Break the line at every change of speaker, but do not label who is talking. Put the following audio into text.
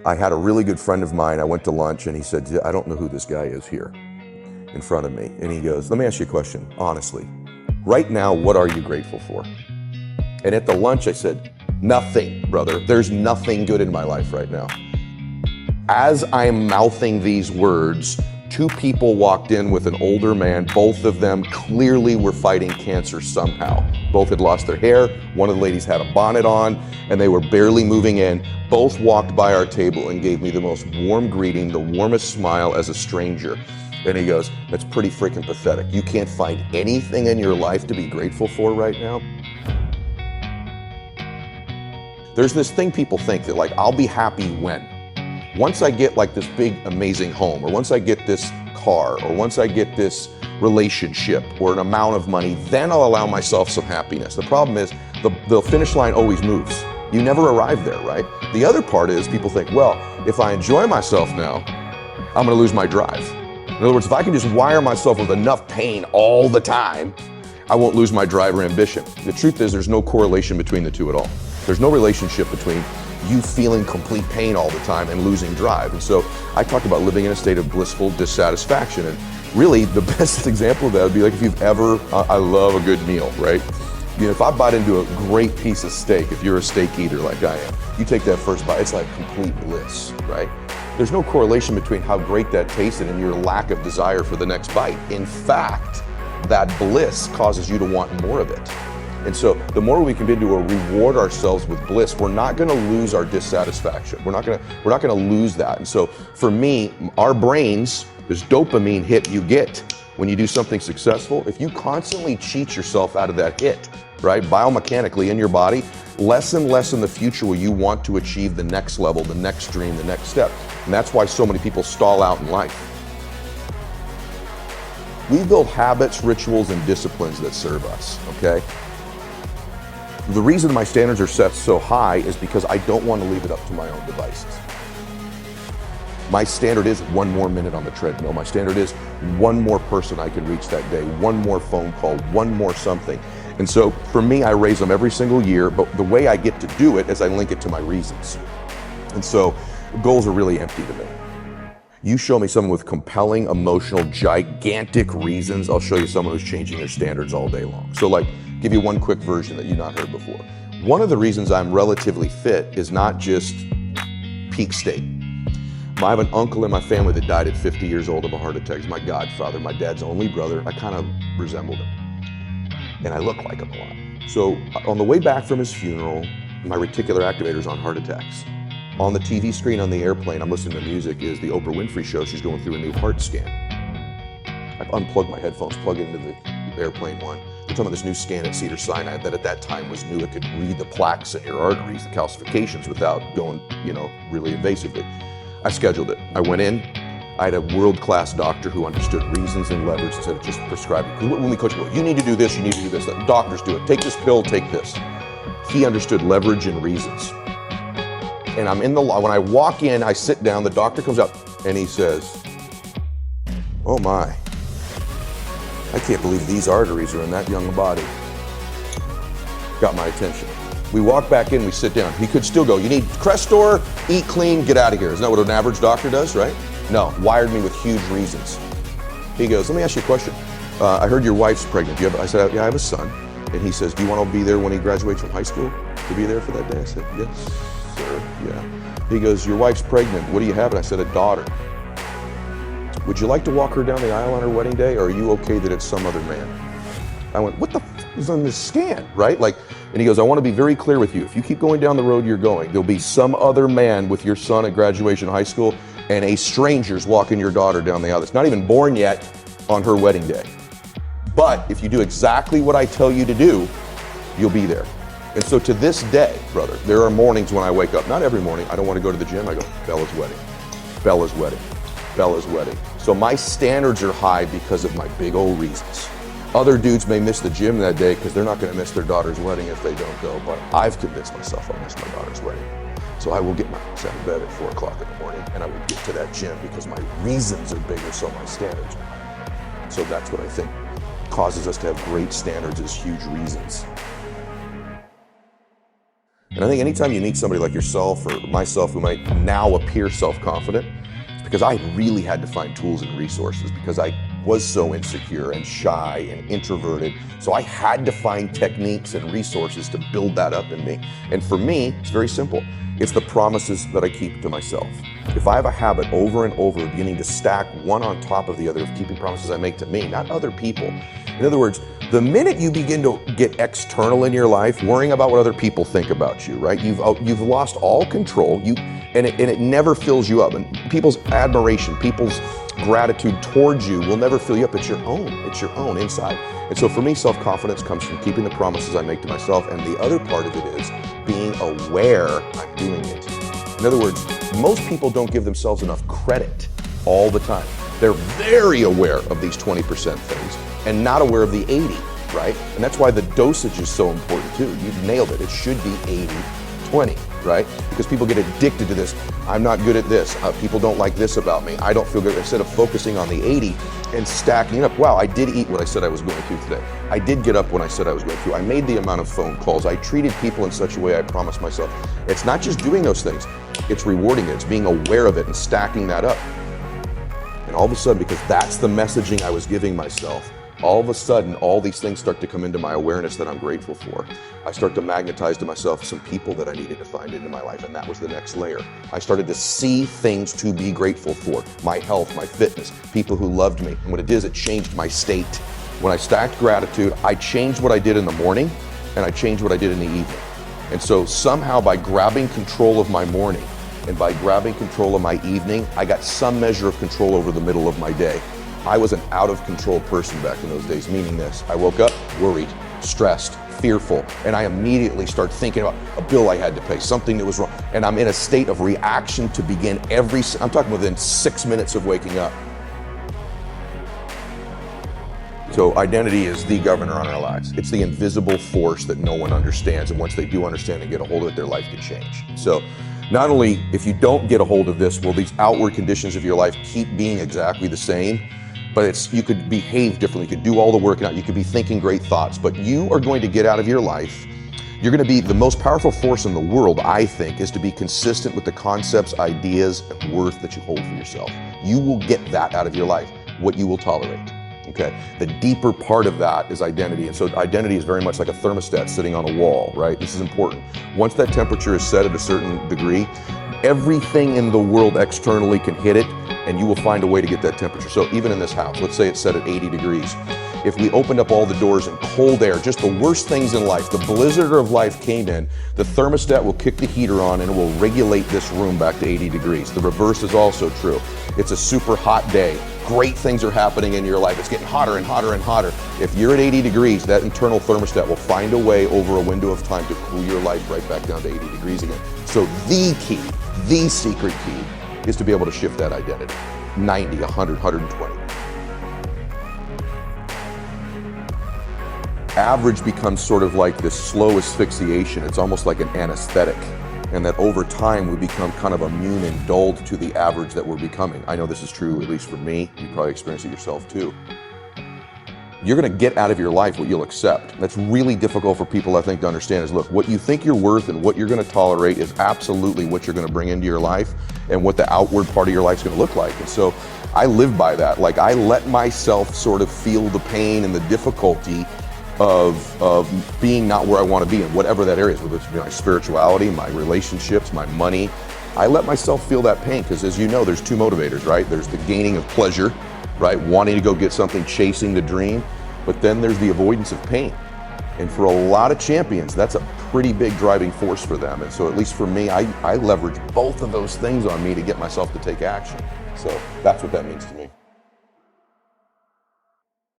I had a really good friend of mine, I went to lunch and he said, I don't know who this guy is here in front of me. And he goes, let me ask you a question, honestly. Right now, what are you grateful for? And at the lunch I said, nothing, brother. There's nothing good in my life right now. As I'm mouthing these words, two people walked in with an older man. Both of them clearly were fighting cancer somehow. Both had lost their hair. One of the ladies had a bonnet on and they were barely moving in. Both walked by our table and gave me the most warm greeting, the warmest smile as a stranger. And he goes, that's pretty freaking pathetic. You can't find anything in your life to be grateful for right now. There's this thing people think that like, I'll be happy when. Once I get like this big, amazing home, or once I get this car, or once I get this relationship, or an amount of money, then I'll allow myself some happiness. The problem is the finish line always moves. You never arrive there, right? The other part is people think, well, if I enjoy myself now, I'm gonna lose my drive. In other words, if I can just wire myself with enough pain all the time, I won't lose my drive or ambition. The truth is there's no correlation between the two at all. There's no relationship between you feeling complete pain all the time and losing drive. And so I talk about living in a state of blissful dissatisfaction. And really the best example of that would be like if you've ever, I love a good meal, right? You know, if I bite into a great piece of steak, if you're a steak eater like I am, you take that first bite, it's like complete bliss, right? There's no correlation between how great that tasted and your lack of desire for the next bite. In fact, that bliss causes you to want more of it. And so the more we can begin to reward ourselves with bliss, we're not gonna lose our dissatisfaction. We're not gonna lose that. And so for me, our brains, this dopamine hit you get when you do something successful, if you constantly cheat yourself out of that hit, right, biomechanically in your body, less and less in the future will you want to achieve the next level, the next dream, the next step. And that's why so many people stall out in life. We build habits, rituals, and disciplines that serve us, okay? The reason my standards are set so high is because I don't want to leave it up to my own devices. My standard is one more minute on the treadmill. My standard is one more person I can reach that day, one more phone call, one more something. And so for me, I raise them every single year, but the way I get to do it is I link it to my reasons. And so goals are really empty to me. You show me someone with compelling, emotional, gigantic reasons, I'll show you someone who's changing their standards all day long. So like, give you one quick version that you've not heard before. One of the reasons I'm relatively fit is not just peak state. I have an uncle in my family that died at 50 years old of a heart attack. He's my godfather, my dad's only brother. I kind of resembled him. And I look like him a lot. So on the way back from his funeral, my reticular activator's on heart attacks. On the TV screen on the airplane, I'm listening to music, is the Oprah Winfrey show. She's going through a new heart scan. I've unplugged my headphones, plug it into the airplane one. They're talking about this new scan at Cedars-Sinai that at that time was new. It could read the plaques in your arteries, the calcifications, without going, really invasively. I scheduled it. I went in. I had a world-class doctor who understood reasons and leverage instead of just prescribing. When we coach people, you need to do this, you need to do this. Doctors do it. Take this pill, take this. He understood leverage and reasons. And I'm in the, when I walk in, I sit down, the doctor comes out and he says, oh my, I can't believe these arteries are in that young body. Got my attention. We walk back in, we sit down. He could still go, you need Crestor, eat clean, get out of here. Isn't that what an average doctor does, right? No, wired me with huge reasons. He goes, let me ask you a question. I heard your wife's pregnant. I said, yeah, I have a son. And he says, do you want to be there when he graduates from high school? To be there for that day? I said, yes, sir, yeah. He goes, your wife's pregnant. What do you have? And I said, a daughter. Would you like to walk her down the aisle on her wedding day, or are you okay that it's some other man? I went, what the f is on this scan, right? And he goes, I want to be very clear with you. If you keep going down the road you're going, there'll be some other man with your son at graduation high school, and a stranger's walking your daughter down the aisle that's not even born yet on her wedding day. But if you do exactly what I tell you to do, you'll be there. And so to this day, brother, there are mornings when I wake up, not every morning, I don't want to go to the gym, I go, Bella's wedding, Bella's wedding, Bella's wedding. So my standards are high because of my big old reasons. Other dudes may miss the gym that day because they're not going to miss their daughter's wedding if they don't go, but I've convinced myself I'll miss my daughter's wedding. So I will get my ass out of bed at 4 o'clock in the morning and I will get to that gym because my reasons are bigger, so my standards are high. So that's what I think causes us to have great standards, is huge reasons. And I think anytime you meet somebody like yourself or myself who might now appear self-confident, it's because I really had to find tools and resources because I was so insecure and shy and introverted. So I had to find techniques and resources to build that up in me. And for me, it's very simple. It's the promises that I keep to myself. If I have a habit over and over beginning to stack one on top of the other of keeping promises I make to me, not other people. In other words, the minute you begin to get external in your life, worrying about what other people think about you, right? You've lost all control. And it never fills you up. And people's admiration, people's gratitude towards you will never fill you up. It's your own. It's your own inside. And so for me, self-confidence comes from keeping the promises I make to myself. And the other part of it is being aware I'm doing it. In other words, most people don't give themselves enough credit all the time. They're very aware of these 20% things and not aware of the 80, right? And that's why the dosage is so important too. You've nailed it. It should be 80-20, right? Because people get addicted to this. I'm not good at this. People don't like this about me. I don't feel good. Instead of focusing on the 80 and stacking it up. Wow, I did eat what I said I was going to today. I did get up when I said I was going to. I made the amount of phone calls. I treated people in such a way I promised myself. It's not just doing those things. It's rewarding it. It's being aware of it and stacking that up. And all of a sudden, because that's the messaging I was giving myself, all of a sudden, all these things start to come into my awareness that I'm grateful for. I start to magnetize to myself some people that I needed to find into my life, and that was the next layer. I started to see things to be grateful for. My health, my fitness, people who loved me. And what it did is it changed my state. When I stacked gratitude, I changed what I did in the morning, and I changed what I did in the evening. And so somehow by grabbing control of my morning, and by grabbing control of my evening, I got some measure of control over the middle of my day. I was an out of control person back in those days, meaning this. I woke up worried, stressed, fearful, and I immediately start thinking about a bill I had to pay, something that was wrong. And I'm in a state of reaction to begin I'm talking within 6 minutes of waking up. So identity is the governor on our lives. It's the invisible force that no one understands. And once they do understand and get a hold of it, their life can change. So not only if you don't get a hold of this, will these outward conditions of your life keep being exactly the same, but you could behave differently. You could do all the working out. You could be thinking great thoughts, but you are going to get out of your life. You're going to be the most powerful force in the world, I think, is to be consistent with the concepts, ideas, and worth that you hold for yourself. You will get that out of your life, what you will tolerate. Okay. The deeper part of that is identity. And so identity is very much like a thermostat sitting on a wall, right? This is important. Once that temperature is set at a certain degree, everything in the world externally can hit it, and you will find a way to get that temperature. So even in this house, let's say it's set at 80 degrees. If we opened up all the doors and cold air, just the worst things in life, the blizzard of life came in, the thermostat will kick the heater on and it will regulate this room back to 80 degrees. The reverse is also true. It's a super hot day. Great things are happening in your life. It's getting hotter and hotter and hotter. If you're at 80 degrees, that internal thermostat will find a way over a window of time to cool your life right back down to 80 degrees again. So the key, the secret key, is to be able to shift that identity. 90, 100, 120. Average becomes sort of like this slow asphyxiation. It's almost like an anesthetic. And that over time we become kind of immune and dulled to the average that we're becoming. I know this is true, at least for me. You probably experience it yourself too. You're going to get out of your life what you'll accept. That's really difficult for people, I think, to understand is, look, what you think you're worth and what you're going to tolerate is absolutely what you're going to bring into your life and what the outward part of your life is going to look like. And so I live by that. Like, I let myself sort of feel the pain and the difficulty of being not where I want to be in whatever that area is, whether it's my spirituality, my relationships, my money. I let myself feel that pain because, as you know, there's two motivators, right? There's the gaining of pleasure, right? Wanting to go get something, chasing the dream, but then there's the avoidance of pain. And for a lot of champions, that's a pretty big driving force for them. And so at least for me, I leverage both of those things on me to get myself to take action. So that's what that means to me.